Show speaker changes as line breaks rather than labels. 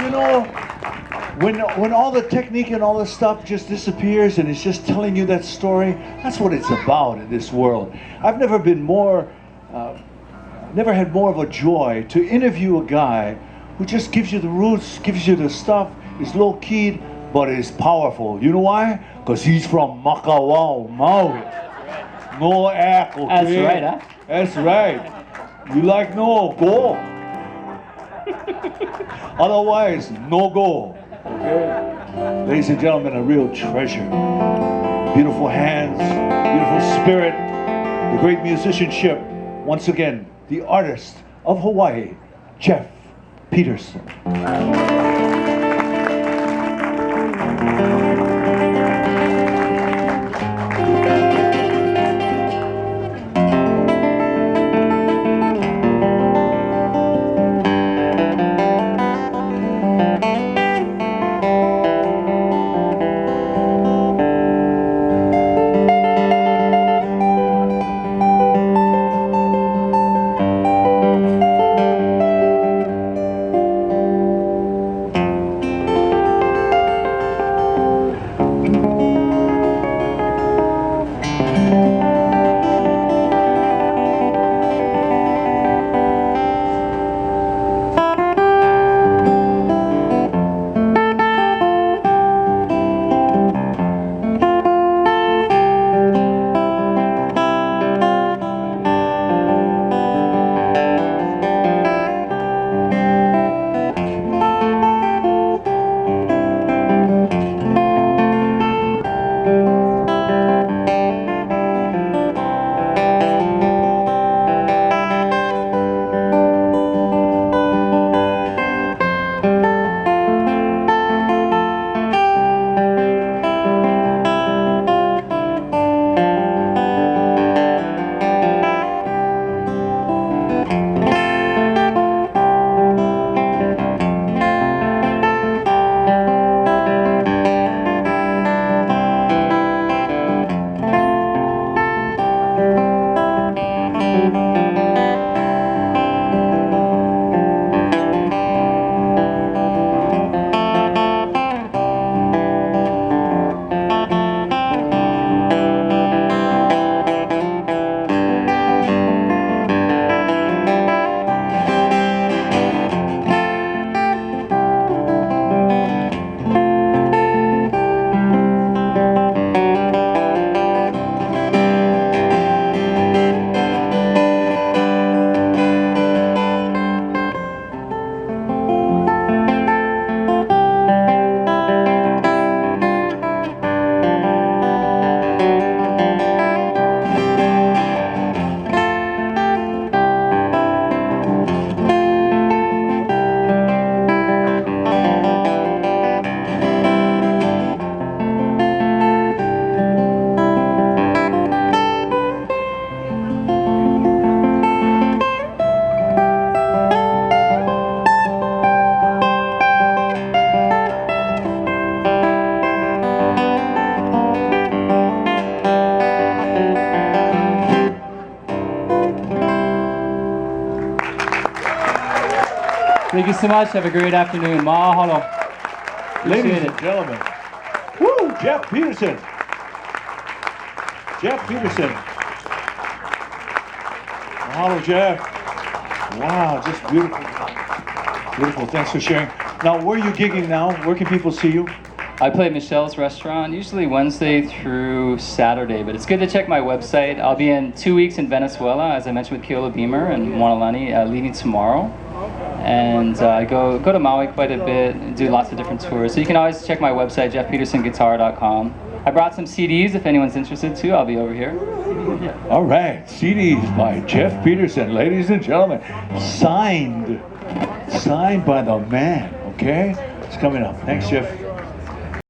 you know, when all the technique and all this stuff just disappears and it's just telling you that story, that's what it's about in this world. I've never been more, never had more of a joy to interview a guy who just gives you the roots, gives you the stuff, is low-keyed, but is powerful. You know why? Because he's from Makawao, Maui. No act, okay?
That's right, huh?
That's right. You like no, go. Otherwise, no go. Okay? Ladies and gentlemen, a real treasure. Beautiful hands, beautiful spirit, the great musicianship. Once again, the artist of Hawaii, Jeff Peterson.
Thank you so much. Have a great afternoon. Mahalo.
Ladies and gentlemen, woo, Jeff Peterson. Jeff Peterson. Mahalo, Jeff. Wow, just beautiful. Beautiful. Thanks for sharing. Now, where are you gigging now? Where can people see you?
I play at Michelle's restaurant, usually Wednesday through Saturday, but it's good to check my website. I'll be in 2 weeks in Venezuela, as I mentioned with Keola Beamer and Moanalani, leaving tomorrow. And I go to Maui quite a bit and do lots of different tours. So you can always check my website, jeffpetersonguitar.com. I brought some CDs if anyone's interested too. I'll be over here.
All right, CDs by Jeff Peterson, ladies and gentlemen. Signed by the man, okay? It's coming up. Thanks, Jeff.